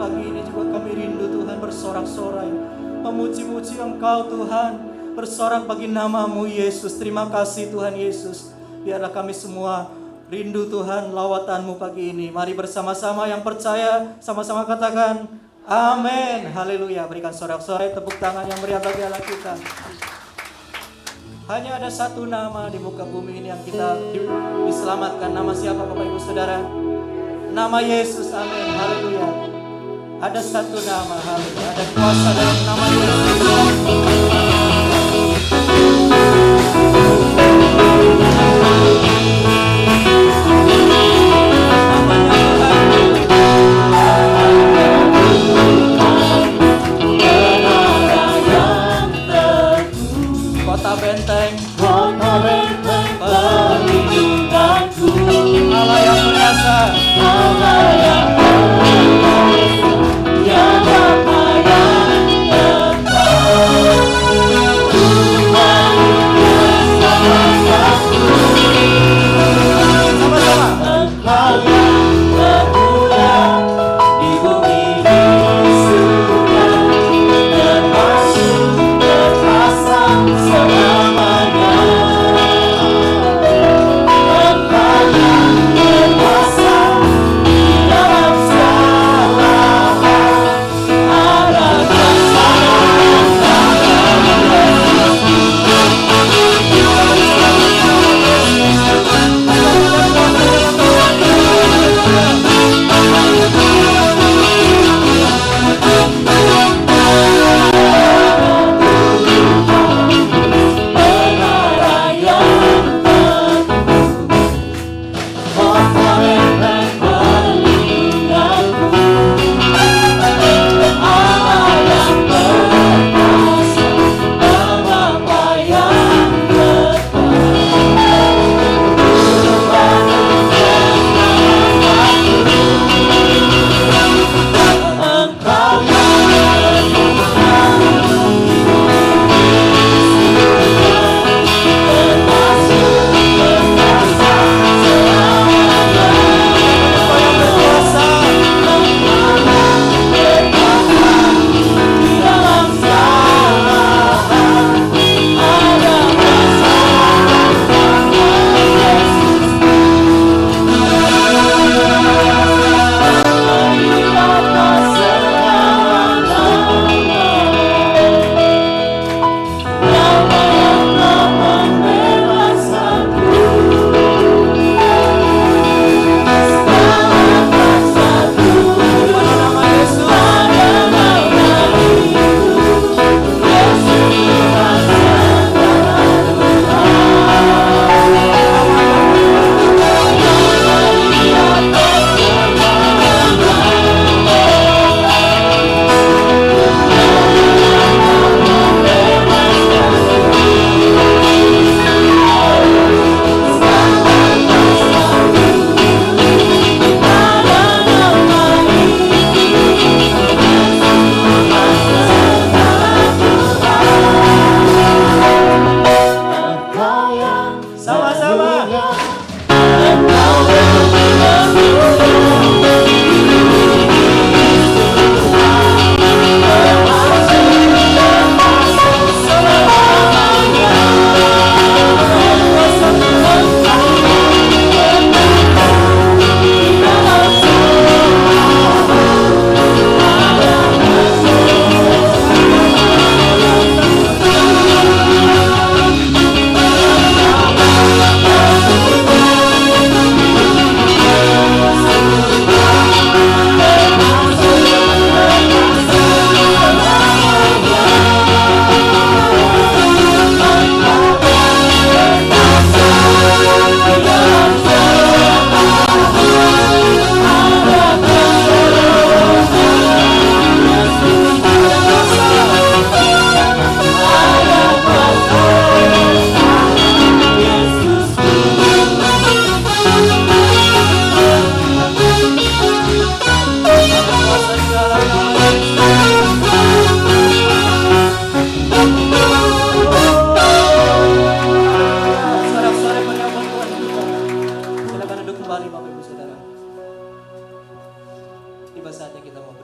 pagi ini juga kami rindu Tuhan bersorak-sorai, memuji-muji Engkau Tuhan, bersorak bagi nama-Mu Yesus. Terima kasih Tuhan Yesus. Biarlah kami semua rindu Tuhan lawatan-Mu pagi ini. Mari bersama-sama yang percaya, sama-sama katakan amin. Haleluya. Berikan sorak-sorai, tepuk tangan yang meriah bagi Allah kita. Hanya ada satu nama di muka bumi ini yang kita diselamatkan. Nama siapa Bapak Ibu Saudara? Nama Yesus, amin, haleluya. Ada satu nama, haleluya. Ada kuasa dalam nama Yesus. Kota benteng perlindunganku, Allah yang berkuasa, Allah yang berkuasa, yang apa yang tetap.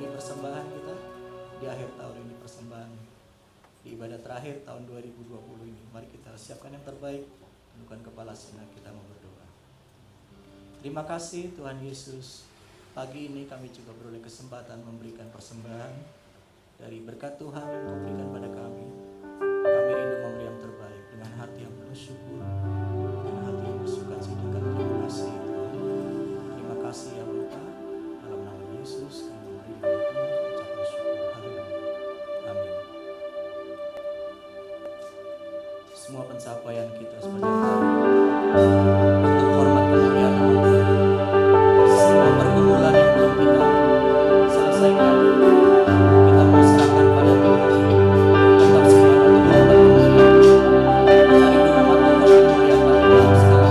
mengakhiri persembahan kita di akhir tahun ini, persembahan di ibadah terakhir tahun 2020 ini. Mari kita siapkan yang terbaik, tundukkan kepala sejenak, kita mau berdoa. Terima kasih Tuhan Yesus, pagi ini kami juga beroleh kesempatan memberikan persembahan dari berkat Tuhan yang Kau berikan pada kami. Kami rindu memberi yang terbaik dengan hati yang penuh syukur, dengan hati yang bersukacita. Terima kasih Tuhan. Terima kasih ya Bapa. Dalam nama Yesus kami memberi ucapan syukur. Haleluya. Amin. Semua pencapaian kita sebagai untuk hormat kemuliaan nama Tuhan. Semua pergumulan yang belum kita selesaikan, kita mau serahkan pada Tuhan. Tetap semuanya untuk hormat kemuliaan. Mari doa nama Tuhan dimuliakan dalam segala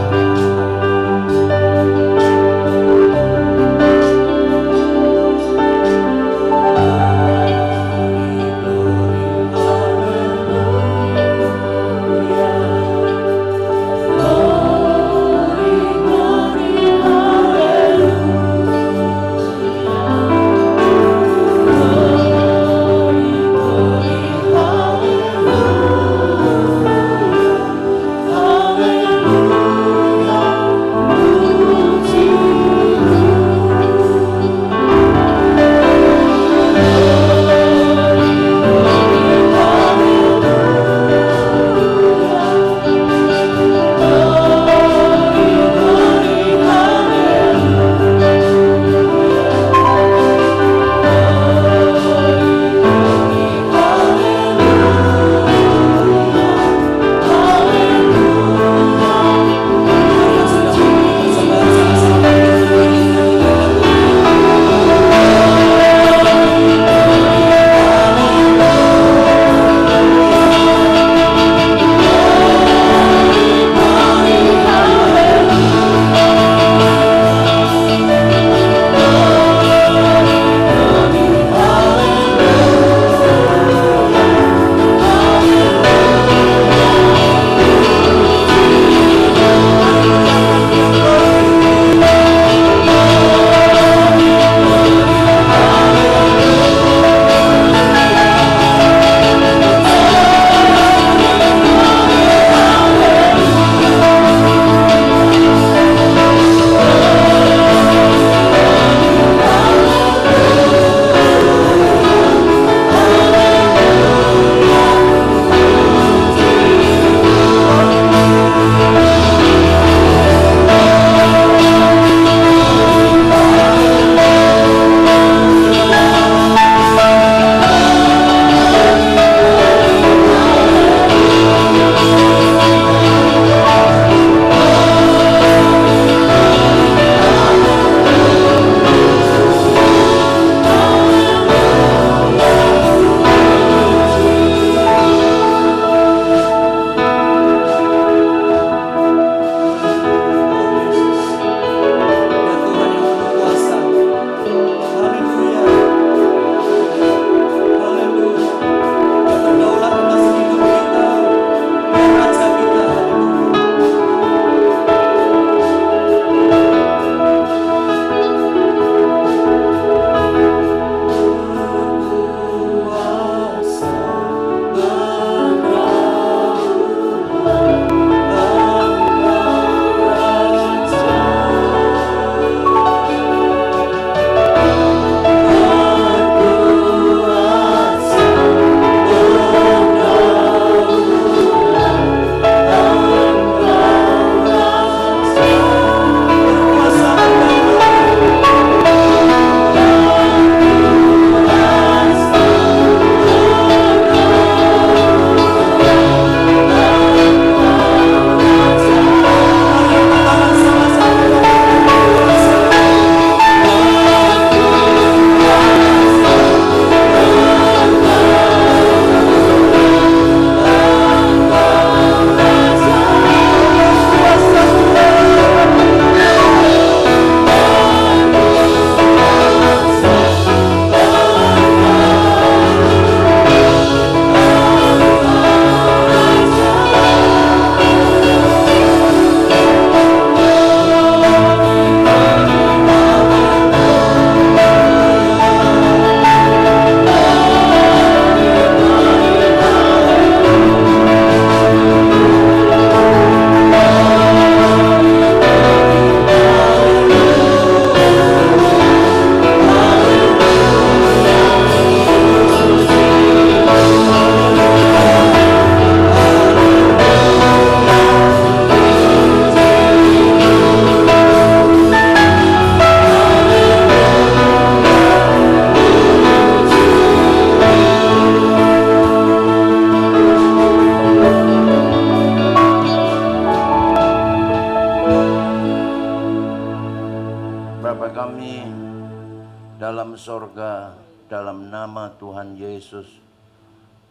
dalam nama Tuhan Yesus,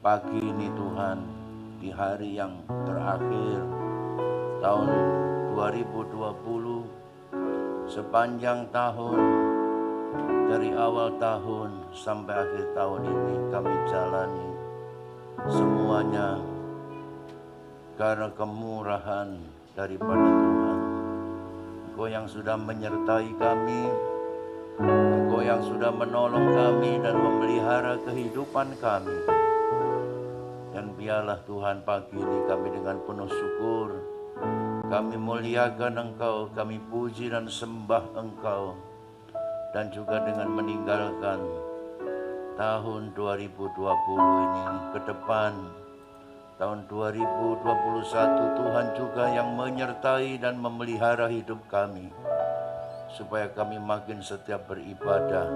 pagi ini Tuhan, di hari yang terakhir tahun 2020, sepanjang tahun, dari awal tahun sampai akhir tahun ini kami jalani semuanya karena kemurahan daripada Tuhan. Engkau yang sudah menyertai kami, Engkau yang sudah menolong kami dan memelihara kehidupan kami. Dan biarlah Tuhan pagi ini kami dengan penuh syukur, kami muliakan Engkau, kami puji dan sembah Engkau. Dan juga dengan meninggalkan tahun 2020 ini ke depan, tahun 2021 Tuhan juga yang menyertai dan memelihara hidup kami, supaya kami makin setia beribadah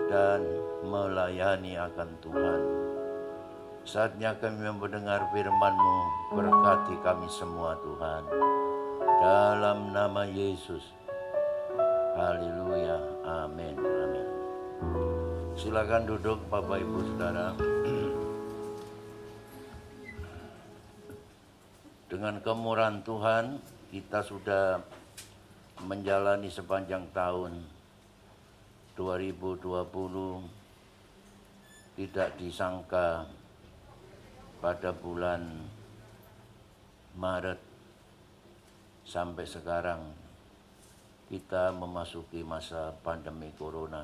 dan melayani akan Tuhan. Saatnya kami mendengar firman-Mu, berkati kami semua Tuhan. Dalam nama Yesus. Haleluya. Amin. Amin. Silakan duduk Bapak Ibu Saudara. Dengan kemurahan Tuhan, kita sudah menjalani sepanjang tahun 2020. Tidak disangka pada bulan Maret sampai sekarang kita memasuki masa pandemi corona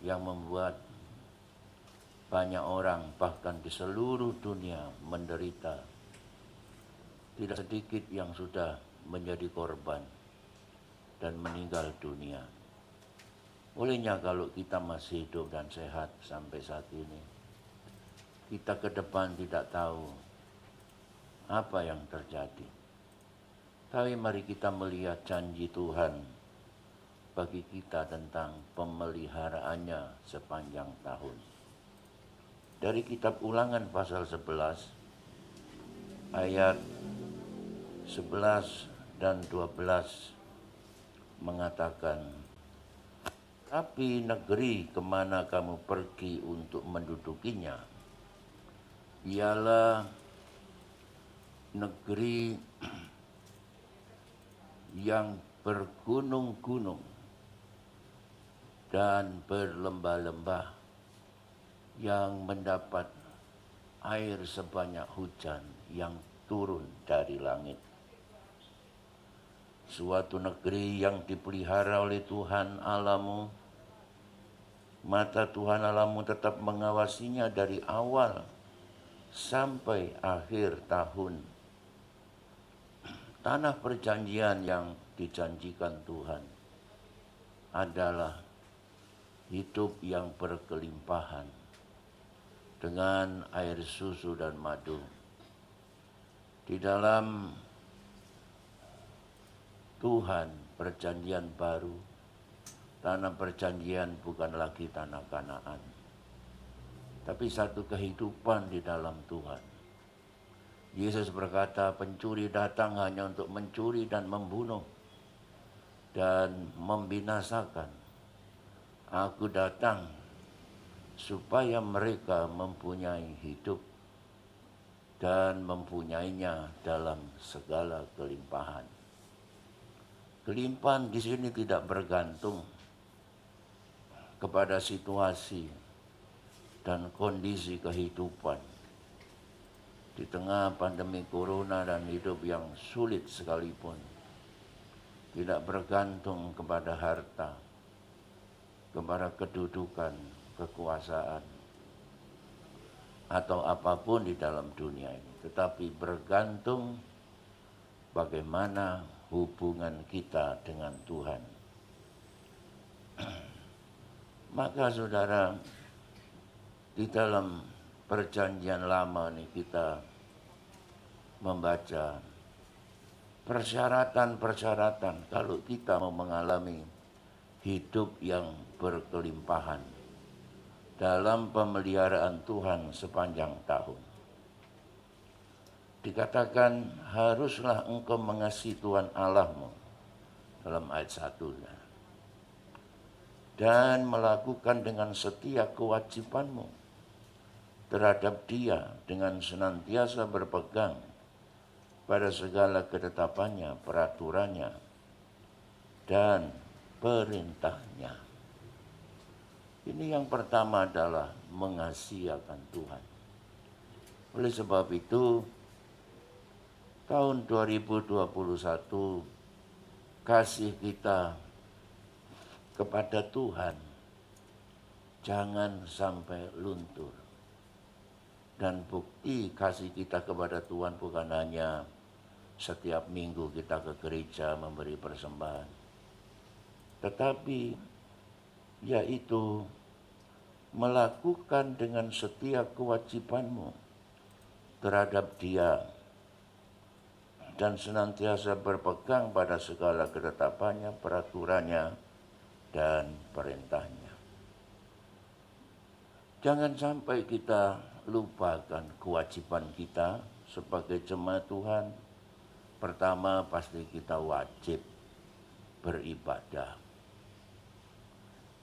yang membuat banyak orang bahkan di seluruh dunia menderita. Tidak sedikit yang sudah menjadi korban dan meninggal dunia. Olehnya kalau kita masih hidup dan sehat sampai saat ini, kita ke depan tidak tahu apa yang terjadi. Tapi mari kita melihat janji Tuhan bagi kita tentang pemeliharaannya sepanjang tahun. Dari kitab Ulangan pasal 11 ayat 11 dan 12 mengatakan, tapi negeri kemana kamu pergi untuk mendudukinya, ialah negeri yang bergunung-gunung dan berlembah-lembah, yang mendapat air sebanyak hujan yang turun dari langit. Suatu negeri yang dipelihara oleh Tuhan Allahmu, mata Tuhan Allahmu tetap mengawasinya dari awal sampai akhir tahun. Tanah perjanjian yang dijanjikan Tuhan adalah hidup yang berkelimpahan dengan air susu dan madu. Di dalam Tuhan perjanjian baru, tanah perjanjian bukan lagi tanah Kanaan, tapi satu kehidupan di dalam Tuhan. Yesus berkata, pencuri datang hanya untuk mencuri dan membunuh dan membinasakan. Aku datang supaya mereka mempunyai hidup dan mempunyainya dalam segala kelimpahan. Kelimpahan di sini tidak bergantung kepada situasi dan kondisi kehidupan. Di tengah pandemi corona dan hidup yang sulit sekalipun, tidak bergantung kepada harta, kepada kedudukan, kekuasaan, atau apapun di dalam dunia ini, tetapi bergantung bagaimana hubungan kita dengan Tuhan. Maka saudara, di dalam perjanjian lama ini kita membaca persyaratan-persyaratan kalau kita mau mengalami hidup yang berkelimpahan dalam pemeliharaan Tuhan sepanjang tahun. Dikatakan haruslah engkau mengasihi Tuhan Allahmu dalam ayat 1. dan melakukan dengan setia kewajibanmu terhadap Dia dengan senantiasa berpegang pada segala ketetapannya, peraturannya, dan perintahnya. Ini yang pertama adalah mengasihi akan Tuhan. Oleh sebab itu, tahun 2021 kasih kita kepada Tuhan jangan sampai luntur. Dan bukti kasih kita kepada Tuhan bukan hanya setiap minggu kita ke gereja memberi persembahan, tetapi yaitu melakukan dengan setia kewajibanmu terhadap Dia dan senantiasa berpegang pada segala ketetapannya, peraturannya, dan perintahnya. Jangan sampai kita lupakan kewajiban kita sebagai jemaat Tuhan. Pertama, pasti kita wajib beribadah.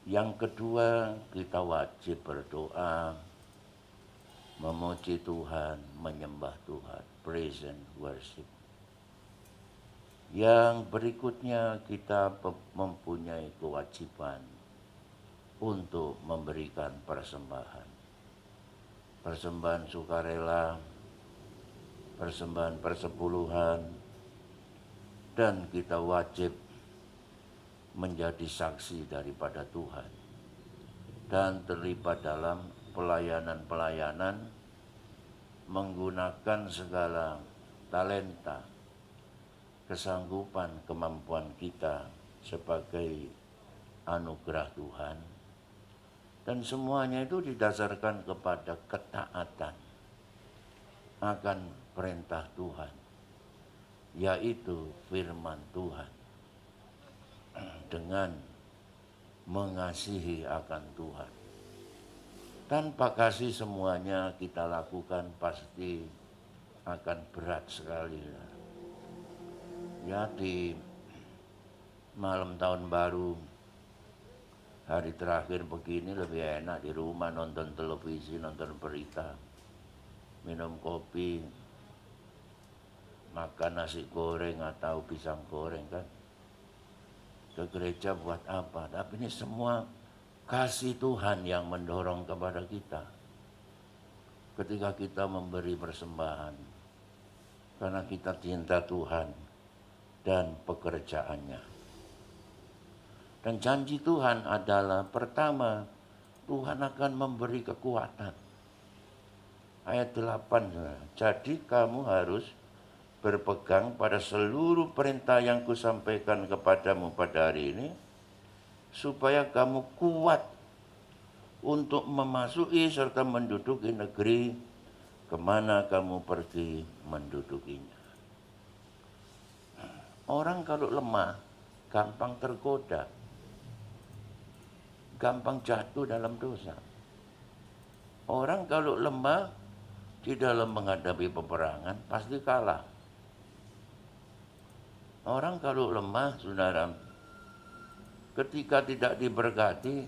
Yang kedua, kita wajib berdoa, memuji Tuhan, menyembah Tuhan, praise and worship. Yang berikutnya, kita mempunyai kewajiban untuk memberikan persembahan. Persembahan sukarela, persembahan persepuluhan, dan kita wajib menjadi saksi daripada Tuhan dan terlibat dalam pelayanan-pelayanan menggunakan segala talenta, kesanggupan, kemampuan kita sebagai anugerah Tuhan. Dan semuanya itu didasarkan kepada ketaatan akan perintah Tuhan, yaitu firman Tuhan, dengan mengasihi akan Tuhan. Tanpa kasih semuanya kita lakukan pasti akan berat sekali. Ya, di malam tahun baru, hari terakhir begini lebih enak di rumah nonton televisi, nonton berita, minum kopi, makan nasi goreng atau pisang goreng kan. Ke gereja buat apa? Tapi ini semua kasih Tuhan yang mendorong kepada kita. Ketika kita memberi persembahan, karena kita cinta Tuhan dan pekerjaannya. Dan janji Tuhan adalah pertama, Tuhan akan memberi kekuatan. Ayat 8, jadi kamu harus berpegang pada seluruh perintah yang kusampaikan kepadamu pada hari ini, supaya kamu kuat untuk memasuki serta menduduki negeri kemana kamu pergi mendudukinya. Orang kalau lemah, gampang tergoda, gampang jatuh dalam dosa. Orang kalau lemah di dalam menghadapi peperangan pasti kalah. Orang kalau lemah, saudara, ketika tidak diberkati,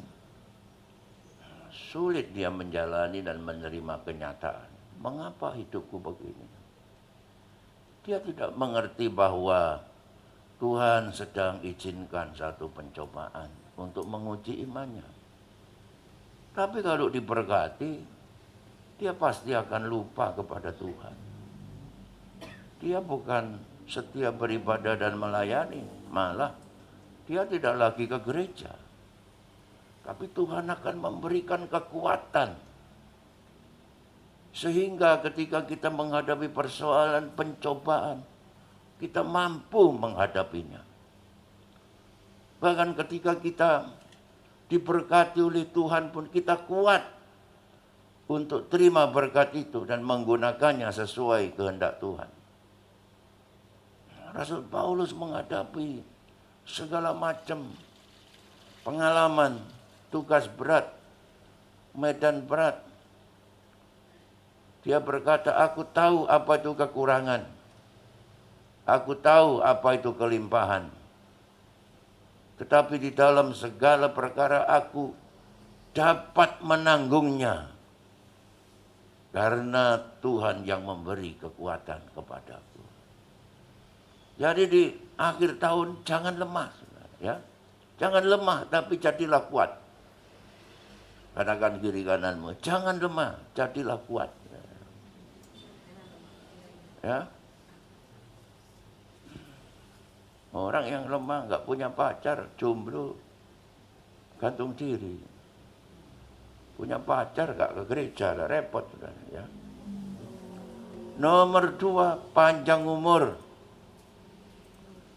sulit dia menjalani dan menerima kenyataan. Mengapa hidupku begini? Dia tidak mengerti bahwa Tuhan sedang izinkan satu pencobaan untuk menguji imannya. Tapi kalau diberkati, dia pasti akan lupa kepada Tuhan. Dia bukan setia beribadah dan melayani, malah dia tidak lagi ke gereja. Tapi Tuhan akan memberikan kekuatan, sehingga ketika kita menghadapi persoalan pencobaan, kita mampu menghadapinya. Bahkan ketika kita diberkati oleh Tuhan pun kita kuat untuk terima berkat itu dan menggunakannya sesuai kehendak Tuhan. Rasul Paulus menghadapi segala macam pengalaman, tugas berat, medan berat. Dia berkata, aku tahu apa itu kekurangan. Aku tahu apa itu kelimpahan. tetapi di dalam segala perkara aku dapat menanggungnya, karena Tuhan yang memberi kekuatan kepadaku. Jadi di akhir tahun jangan lemah, ya. Jangan lemah, tapi jadilah kuat. Katakan kiri kananmu, jangan lemah, jadilah kuat. Ya. Orang yang lemah, nggak punya pacar, jomblo, gantung diri. Punya pacar nggak ke gereja, repot. Ya. Nomor 2, panjang umur.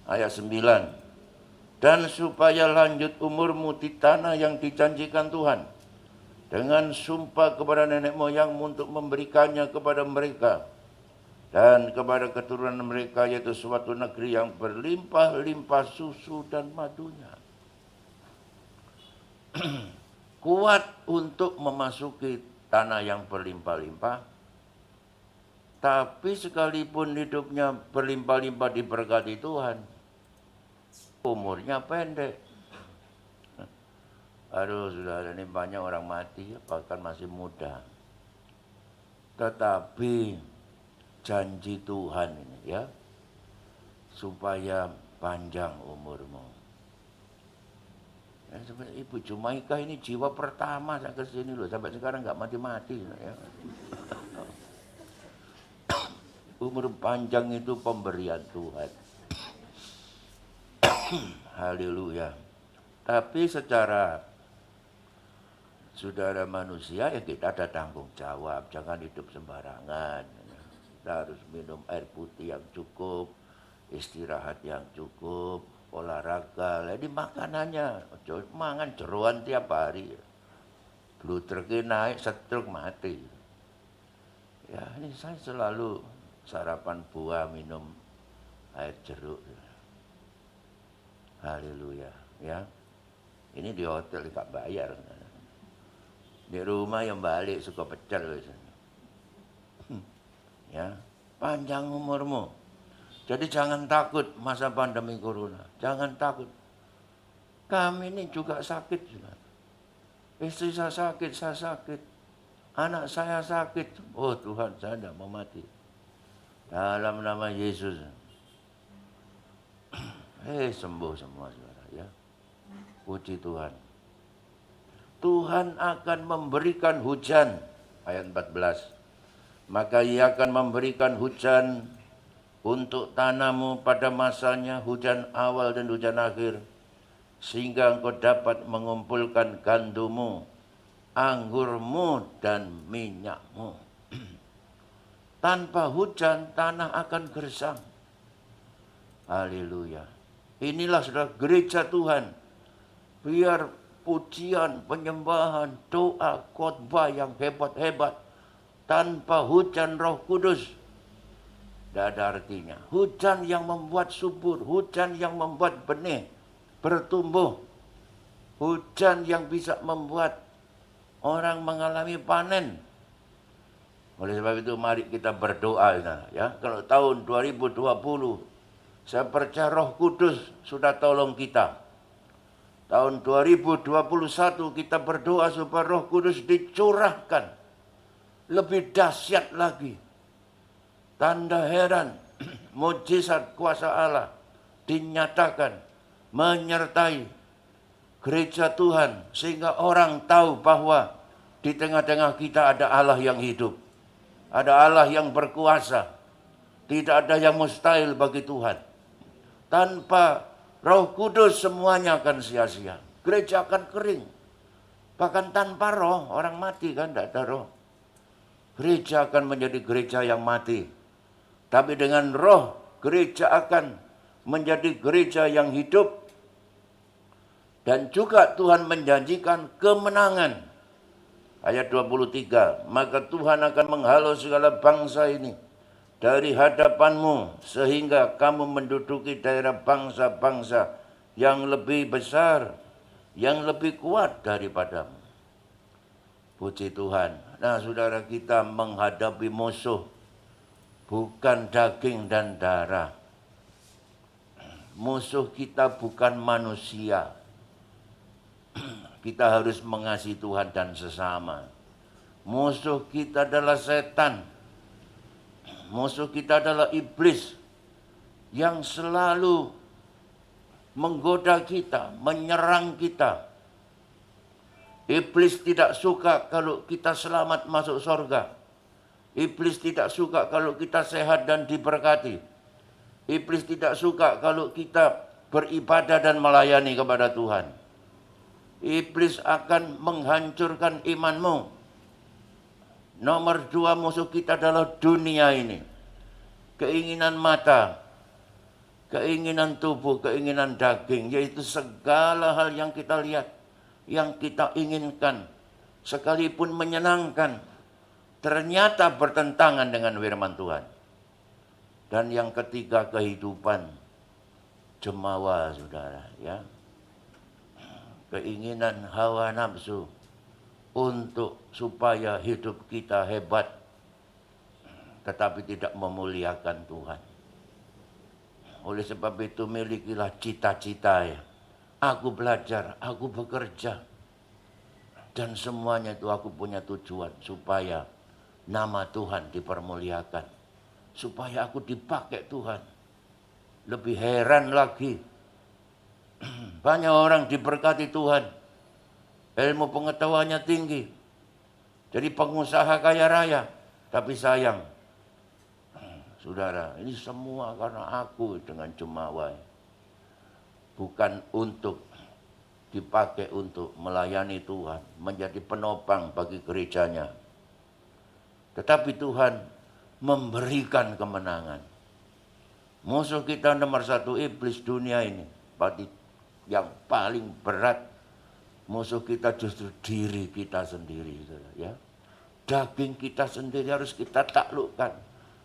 Ayat 9. Dan supaya lanjut umurmu di tanah yang dijanjikan Tuhan, dengan sumpah kepada nenek moyangmu untuk memberikannya kepada mereka dan kepada keturunan mereka, yaitu suatu negeri yang berlimpah-limpah susu dan madunya. Kuat untuk memasuki tanah yang berlimpah-limpah, tapi sekalipun hidupnya berlimpah-limpah diberkati Tuhan, umurnya pendek. Aduh, saudara, ini banyak orang mati bahkan masih muda. Tetapi janji Tuhan ini, ya, supaya panjang umurmu. Ya, Ibu Jumaika ini jiwa pertama saya ke sini loh, sampai sekarang nggak mati-mati. Ya. Umur panjang itu pemberian Tuhan. Haleluya. Tapi secara saudara manusia, ya kita ada tanggung jawab, jangan hidup sembarangan. Kita harus minum air putih yang cukup, istirahat yang cukup, olahraga. Jadi makanannya, mangan jeroan tiap hari. Bluderke naik, stroke mati. Ya, ini saya selalu sarapan buah, minum air jeruk. Haleluya, ya. Ini di hotel gak bayar. Di rumah yang balik suka pecel. Ya, panjang umurmu. Jadi jangan takut masa pandemi corona. Jangan takut. Kami ini juga sakit juga. Istri saya sakit. Anak saya sakit. Oh Tuhan, saya tidak mau mati. Dalam nama Yesus. Sembuh semua saudara, ya. Puji Tuhan. Tuhan akan memberikan hujan. Ayat 14. Maka ia akan memberikan hujan untuk tanahmu pada masanya, hujan awal dan hujan akhir, sehingga engkau dapat mengumpulkan gandummu, anggurmu, dan minyakmu. Tanpa hujan, tanah akan gersang. Haleluya. Inilah saudara gereja Tuhan. Biar pujian, penyembahan, doa, khotbah yang hebat-hebat, tanpa hujan Roh Kudus, tidak ada artinya. Hujan yang membuat subur, hujan yang membuat benih bertumbuh, hujan yang bisa membuat orang mengalami panen. Oleh sebab itu mari kita berdoa, ya. Kalau tahun 2020 saya percaya Roh Kudus sudah tolong kita. Tahun 2021 kita berdoa supaya Roh Kudus dicurahkan lebih dahsyat lagi. Tanda heran, mujizat kuasa Allah dinyatakan menyertai gereja Tuhan, sehingga orang tahu bahwa di tengah-tengah kita ada Allah yang hidup. Ada Allah yang berkuasa. Tidak ada yang mustahil bagi Tuhan. Tanpa Roh Kudus semuanya akan sia-sia. Gereja akan kering. Bahkan tanpa roh, orang mati kan, tidak ada roh. Gereja akan menjadi gereja yang mati. Tapi dengan roh, gereja akan menjadi gereja yang hidup. Dan juga Tuhan menjanjikan kemenangan. Ayat 23, maka Tuhan akan menghalau segala bangsa ini dari hadapanmu, sehingga kamu menduduki daerah bangsa-bangsa yang lebih besar, yang lebih kuat daripadamu. Puji Tuhan. Nah, saudara, kita menghadapi musuh bukan daging dan darah. musuh kita bukan manusia. Kita harus mengasihi Tuhan dan sesama. Musuh kita adalah setan. Musuh kita adalah iblis yang selalu menggoda kita, menyerang kita. Iblis tidak suka kalau kita selamat masuk surga. Iblis tidak suka kalau kita sehat dan diberkati. Iblis tidak suka kalau kita beribadah dan melayani kepada Tuhan. Iblis akan menghancurkan imanmu. Nomor 2 musuh kita adalah dunia ini. Keinginan mata, keinginan tubuh, keinginan daging, yaitu segala hal yang kita lihat, yang kita inginkan, sekalipun menyenangkan, ternyata bertentangan dengan firman Tuhan. Dan yang ketiga, kehidupan jemawa, saudara, ya. Keinginan hawa nafsu untuk supaya hidup kita hebat, tetapi tidak memuliakan Tuhan. Oleh sebab itu milikilah cita-cita, ya. Aku belajar, aku bekerja, dan semuanya itu aku punya tujuan supaya nama Tuhan dipermuliakan, supaya aku dipakai Tuhan. Lebih heran lagi, banyak orang diberkati Tuhan, ilmu pengetahuannya tinggi, jadi pengusaha kaya raya, tapi sayang, saudara, ini semua karena aku dengan jemawa, bukan untuk dipakai untuk melayani Tuhan, menjadi penopang bagi gerejanya. Tetapi Tuhan memberikan kemenangan. Musuh kita nomor 1 iblis dunia ini. Yang paling berat musuh kita justru diri kita sendiri, ya. Daging kita sendiri harus kita taklukkan,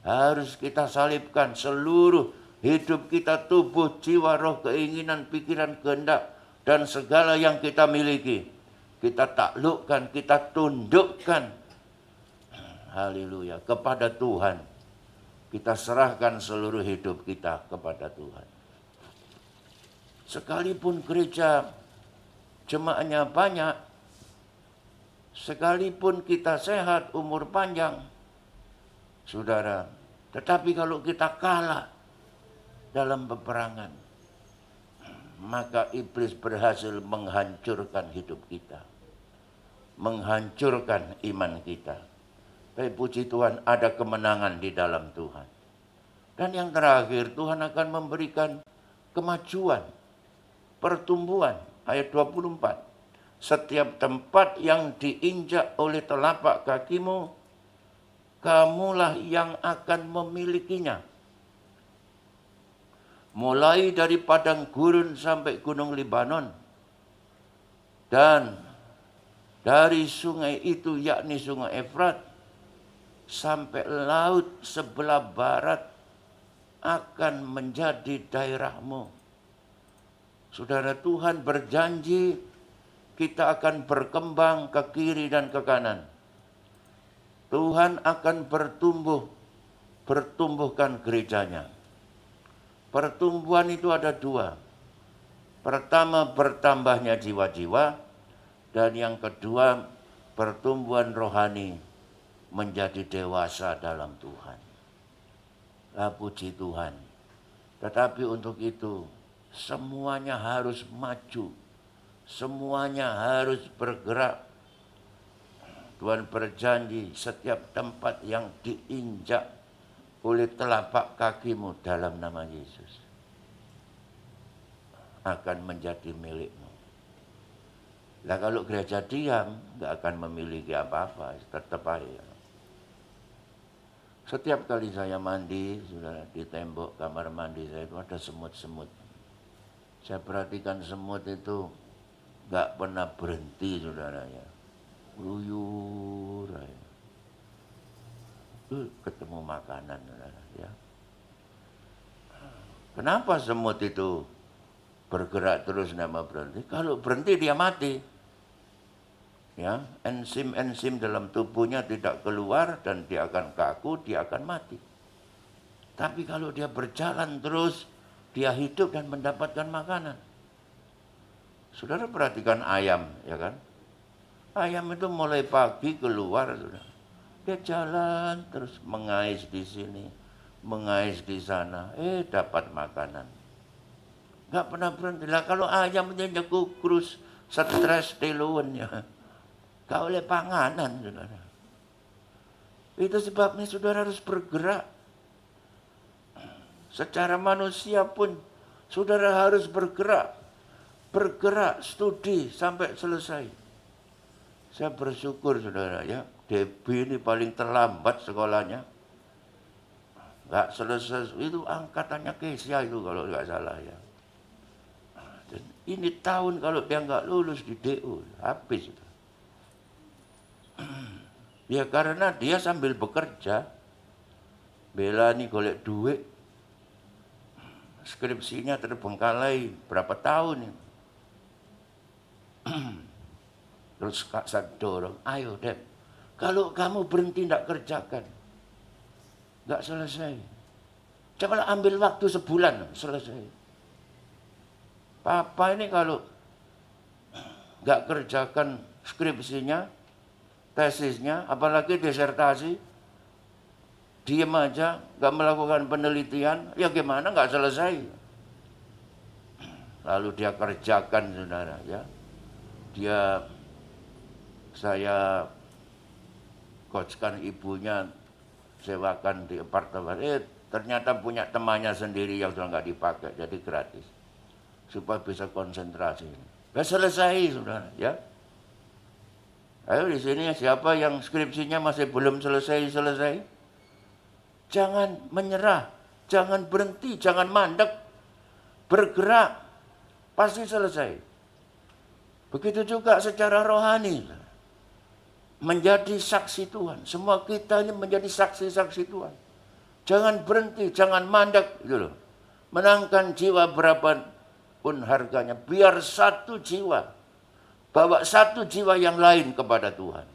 harus kita salibkan. Seluruh hidup kita, tubuh, jiwa, roh, keinginan, pikiran, kehendak, dan segala yang kita miliki, kita taklukkan, kita tundukkan, haleluya, kepada Tuhan. Kita serahkan seluruh hidup kita kepada Tuhan. Sekalipun gereja jemaahnya banyak, sekalipun kita sehat, umur panjang, saudara, tetapi kalau kita kalah dalam peperangan, maka iblis berhasil menghancurkan hidup kita, menghancurkan iman kita. Tapi puji Tuhan, ada kemenangan di dalam Tuhan. Dan yang terakhir, Tuhan akan memberikan kemajuan, pertumbuhan. Ayat 24. Setiap tempat yang diinjak oleh telapak kakimu, kamulah yang akan memilikinya. Mulai dari padang gurun sampai gunung Libanon. Dan dari sungai itu, yakni sungai Efrat, sampai laut sebelah barat akan menjadi daerahmu. Saudara, Tuhan berjanji kita akan berkembang ke kiri dan ke kanan. Tuhan akan bertumbuhkan gerejanya. Pertumbuhan itu ada 2. Pertama, bertambahnya jiwa-jiwa, dan yang kedua, pertumbuhan rohani menjadi dewasa dalam Tuhan. Puji Tuhan. Tetapi untuk itu, semuanya harus maju. Semuanya harus bergerak. Tuhan berjanji setiap tempat yang diinjak oleh telapak kakimu dalam nama Yesus akan menjadi milikmu. Lah kalau gereja diam, nggak akan memiliki apa-apa, tetap aja. Setiap kali saya mandi, saudara, di tembok kamar mandi saya itu ada semut-semut. Saya perhatikan semut itu nggak pernah berhenti, saudara, ya. Luyur aja. Ketemu makanan, saudara, ya. Kenapa semut itu bergerak terus nama berhenti? Kalau berhenti dia mati. Ya, enzim-enzim dalam tubuhnya tidak keluar dan dia akan kaku, dia akan mati. Tapi kalau dia berjalan terus, dia hidup dan mendapatkan makanan. Saudara perhatikan ayam, ya kan? Ayam itu mulai pagi keluar, saudara. Dia jalan terus mengais di sini, mengais di sana, dapat makanan. Nggak pernah berhenti. Lah kalau ayam itu kukrus, stres teluannya, gak oleh panganan, saudara. Itu sebabnya saudara harus bergerak. Secara manusia pun saudara harus bergerak. Bergerak, studi sampai selesai. Saya bersyukur saudara ya, Debbie ini paling terlambat sekolahnya. Nggak selesai, itu angkatannya Kesia itu kalau nggak salah ya. Dan ini tahun kalau dia nggak lulus di DU, habis itu. Ya karena dia sambil bekerja, bela nih golek duit, skripsinya terbengkalai berapa tahun ini. Terus Kak saya dorong, ayo Deb, kalau kamu berhenti tidak kerjakan, nggak selesai. Cobalah ambil waktu sebulan, selesai. Papa ini kalau nggak kerjakan skripsinya, tesisnya, apalagi disertasi, diem aja, nggak melakukan penelitian, ya gimana nggak selesai. Lalu dia kerjakan saudara ya. Saya coachkan ibunya, sewakan di apartemen. Ternyata punya temannya sendiri yang sudah nggak dipakai, jadi gratis. Supaya bisa konsentrasi. Ya selesai, saudara, ya. Ayo di sini siapa yang skripsinya masih belum selesai? Jangan menyerah, jangan berhenti, jangan mandek. Bergerak, pasti selesai. Begitu juga secara rohani. Menjadi saksi Tuhan. Semua kita ini menjadi saksi-saksi Tuhan. Jangan berhenti, jangan mandek gitu loh. Menangkan jiwa berapapun harganya, biar satu jiwa, bawa satu jiwa yang lain kepada Tuhan.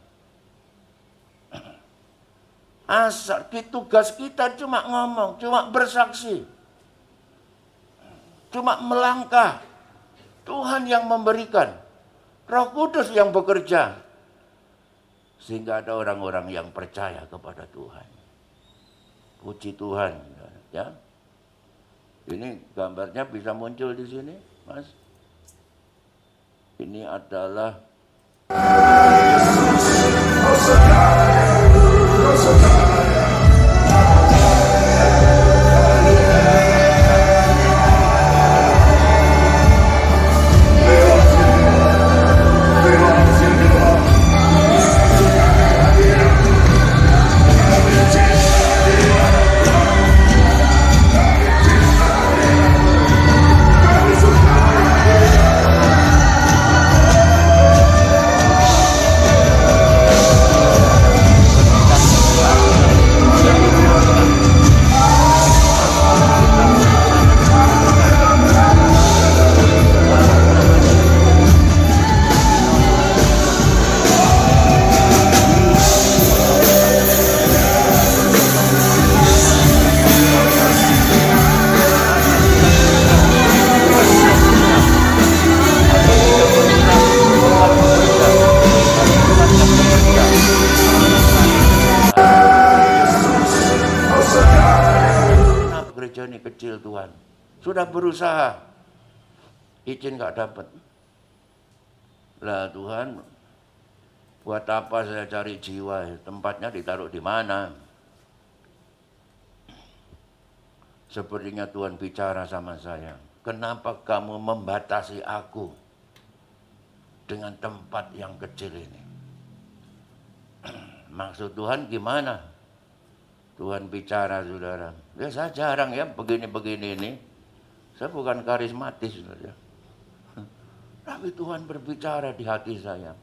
Asal tugas kita cuma ngomong, cuma bersaksi, cuma melangkah. Tuhan yang memberikan, Roh Kudus yang bekerja, sehingga ada orang-orang yang percaya kepada Tuhan. Puji Tuhan, ya. Ini gambarnya bisa muncul di sini, Mas. Ini adalah gereja ini kecil Tuhan. Sudah berusaha, izin nggak dapat. Lah Tuhan, buat apa saya cari jiwa? Tempatnya ditaruh di mana? Sepertinya Tuhan bicara sama saya. Kenapa kamu membatasi aku dengan tempat yang kecil ini? Maksud Tuhan gimana? Tuhan bicara, saudara. Ya saya jarang ya begini-begini ini. Saya bukan karismatis, saudara. Tapi Tuhan berbicara di hati saya.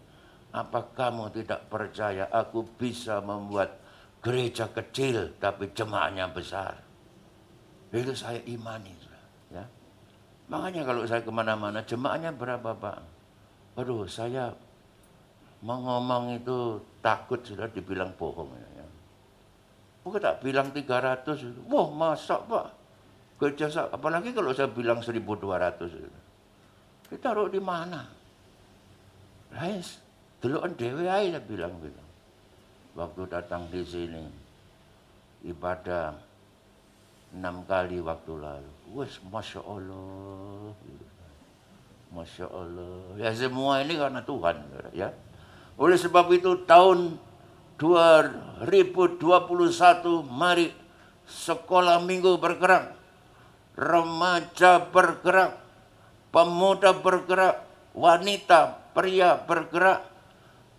Apa kamu tidak percaya aku bisa membuat gereja kecil tapi jemaahnya besar? Itu saya imani, saudara. Ya. Makanya kalau saya kemana-mana, jemaahnya berapa Pak? Aduh, saya mau ngomong itu takut sudah dibilang bohong. Ya. Bukan tak bilang 300. Wah, masa Pak? Kerja, apalagi kalau saya bilang 1.200. Ditaruh di mana? Guys, deloken dhewe ae saya bilang gitu. Waktu datang di sini ibadah 6 kali waktu lalu. Wes, Masya Allah. Masya Allah. Ya semua ini karena Tuhan. Ya. Oleh sebab itu tahun 2021 mari sekolah minggu bergerak. Remaja bergerak. Pemuda bergerak. Wanita, pria bergerak.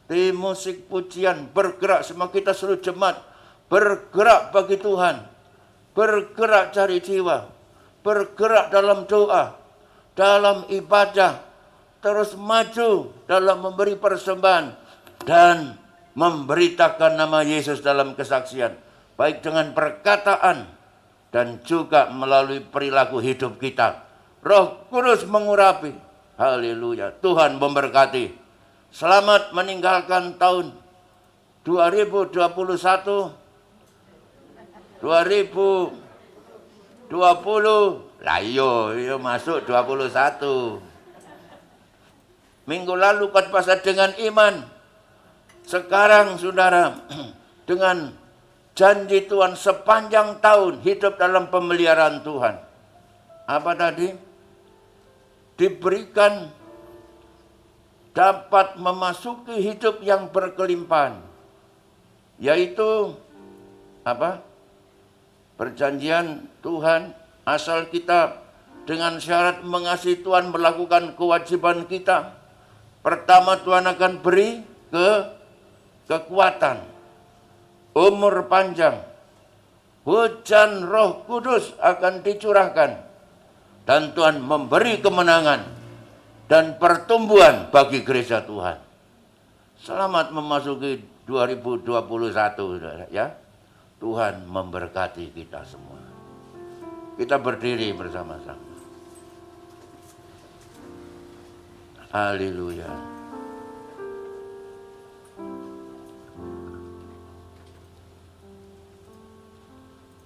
Tim musik pujian bergerak. Semua kita seluruh jemaat bergerak bagi Tuhan. Bergerak cari jiwa. Bergerak dalam doa. Dalam ibadah. Terus maju dalam memberi persembahan. Dan memberitakan nama Yesus dalam kesaksian. Baik dengan perkataan. Dan juga melalui perilaku hidup kita. Roh Kudus mengurapi. Haleluya. Tuhan memberkati. Selamat meninggalkan tahun 2021. 2020. Lah iya masuk 21. Minggu lalu khotbah dengan iman. Sekarang saudara dengan janji Tuhan sepanjang tahun hidup dalam pemeliharaan Tuhan. Apa tadi? Diberikan dapat memasuki hidup yang berkelimpahan. Yaitu apa? Perjanjian Tuhan asal kita dengan syarat mengasihi Tuhan melakukan kewajiban kita. Pertama Tuhan akan beri kekuatan, umur panjang, hujan Roh Kudus akan dicurahkan. Dan Tuhan memberi kemenangan dan pertumbuhan bagi gereja Tuhan. Selamat memasuki 2021, saudara, ya. Tuhan memberkati kita semua. Kita berdiri bersama-sama. Haleluya.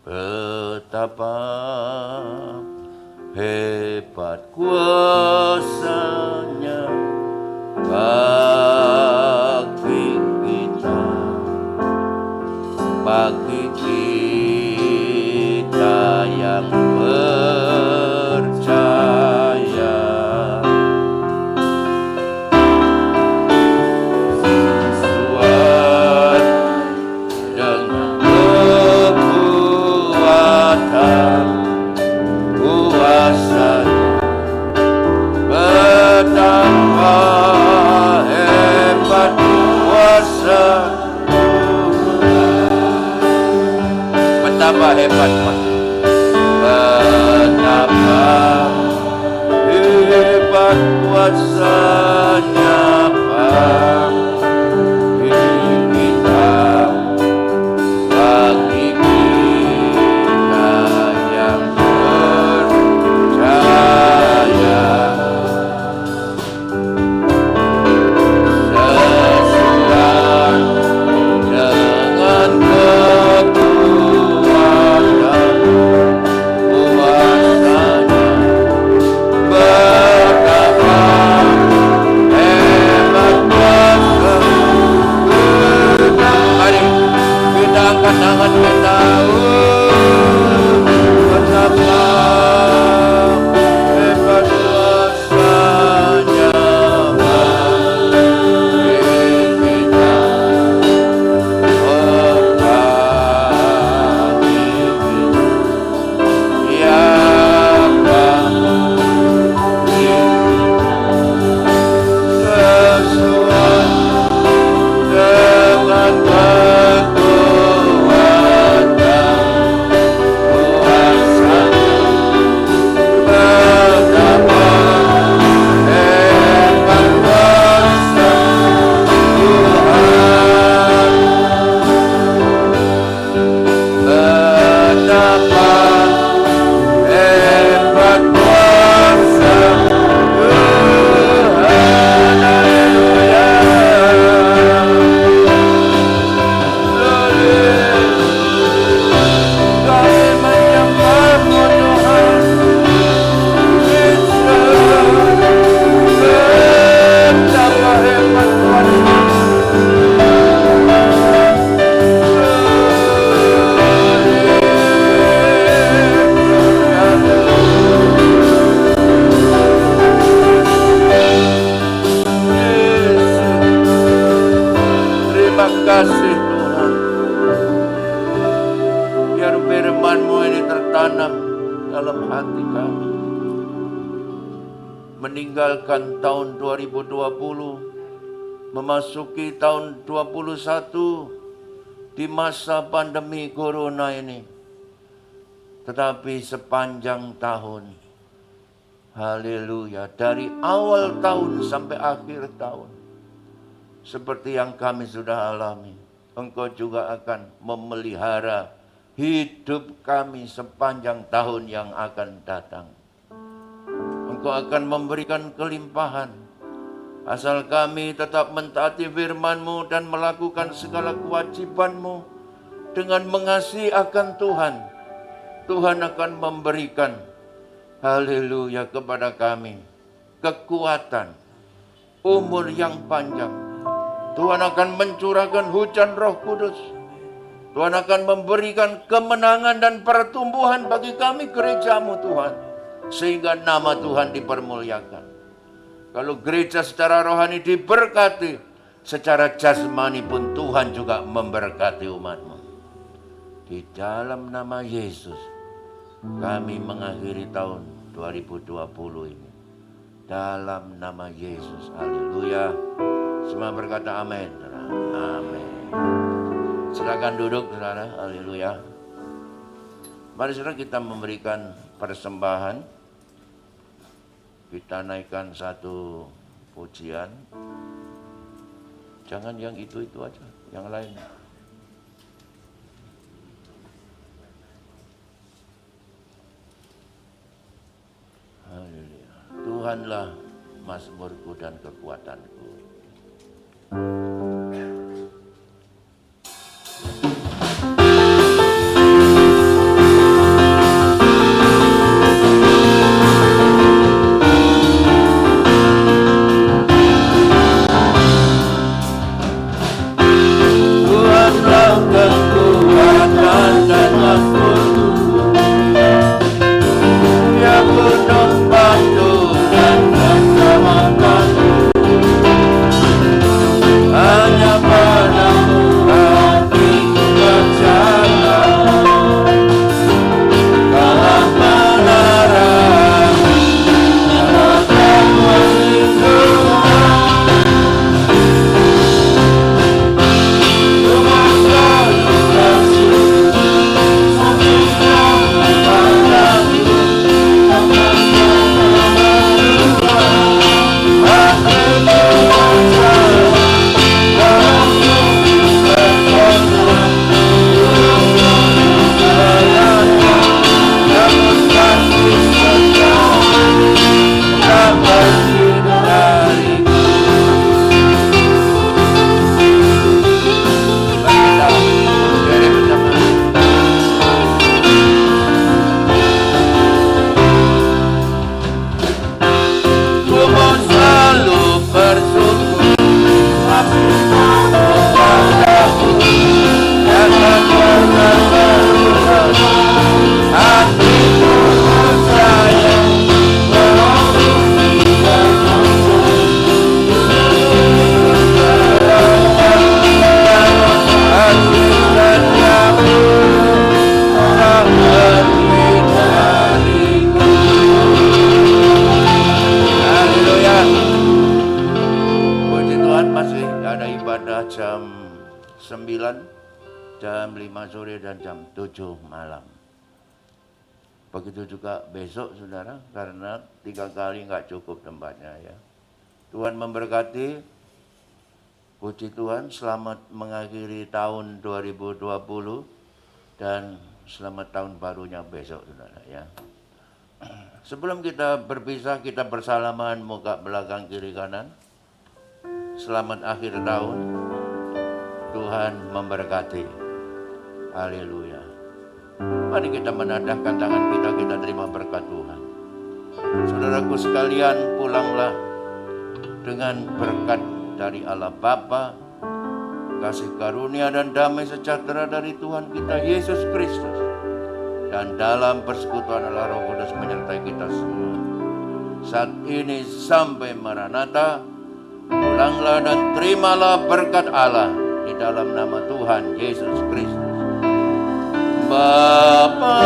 Betapa hebat kuasa-Nya bagi kita, bagi kita yang percaya. Sesuai dengan kekuatan kuasa betapa hebat kuasa Tuhan. Betapa hebat betapa hebat kuasa-Nya bagi kita, bagi kita yang percaya. Sesuai dengan kekuatan kuasa-Nya betapa kasih Tuhan. Biar firman-Mu ini tertanam dalam hati kami. Meninggalkan tahun 2020, memasuki tahun 2021 di masa pandemi corona ini. Tetapi sepanjang tahun, haleluya, dari awal tahun sampai akhir tahun, seperti yang kami sudah alami, Engkau juga akan memelihara hidup kami sepanjang tahun yang akan datang. Engkau akan memberikan kelimpahan, asal kami tetap mentaati firman-Mu dan melakukan segala kewajiban-Mu dengan mengasihi akan Tuhan. Tuhan akan memberikan, haleluya, kepada kami kekuatan, umur yang panjang. Tuhan akan mencurahkan hujan Roh Kudus. Tuhan akan memberikan kemenangan dan pertumbuhan bagi kami gereja-Mu Tuhan, sehingga nama Tuhan dipermuliakan. Kalau gereja secara rohani diberkati, secara jasmani pun Tuhan juga memberkati umat-Mu. Di dalam nama Yesus, kami mengakhiri tahun 2020 ini. Dalam nama Yesus, haleluya. Semua berkata amin. Amin. Silakan duduk, saudara. Haleluya. Mari saudara kita memberikan persembahan. Kita naikkan satu pujian. Jangan yang itu-itu aja, yang lain. Haleluya. Tuhanlah mazmurku dan kekuatanku. Jam 9, jam 5 sore dan jam 7 malam. Begitu juga besok saudara, karena 3 kali nggak cukup tempatnya ya. Tuhan memberkati, puji Tuhan, selamat mengakhiri tahun 2020 dan selamat tahun barunya besok saudara ya. Sebelum kita berpisah, kita bersalaman muka belakang kiri kanan. Selamat akhir tahun. Tuhan memberkati. Haleluya. Mari kita menadahkan tangan kita terima berkat Tuhan. Saudaraku sekalian, pulanglah dengan berkat dari Allah Bapa, kasih karunia dan damai sejahtera dari Tuhan kita Yesus Kristus, dan dalam persekutuan Allah Roh Kudus menyertai kita semua. Saat ini sampai Maranatha, pulanglah dan terimalah berkat Allah di dalam nama Tuhan Yesus Kristus. Bapa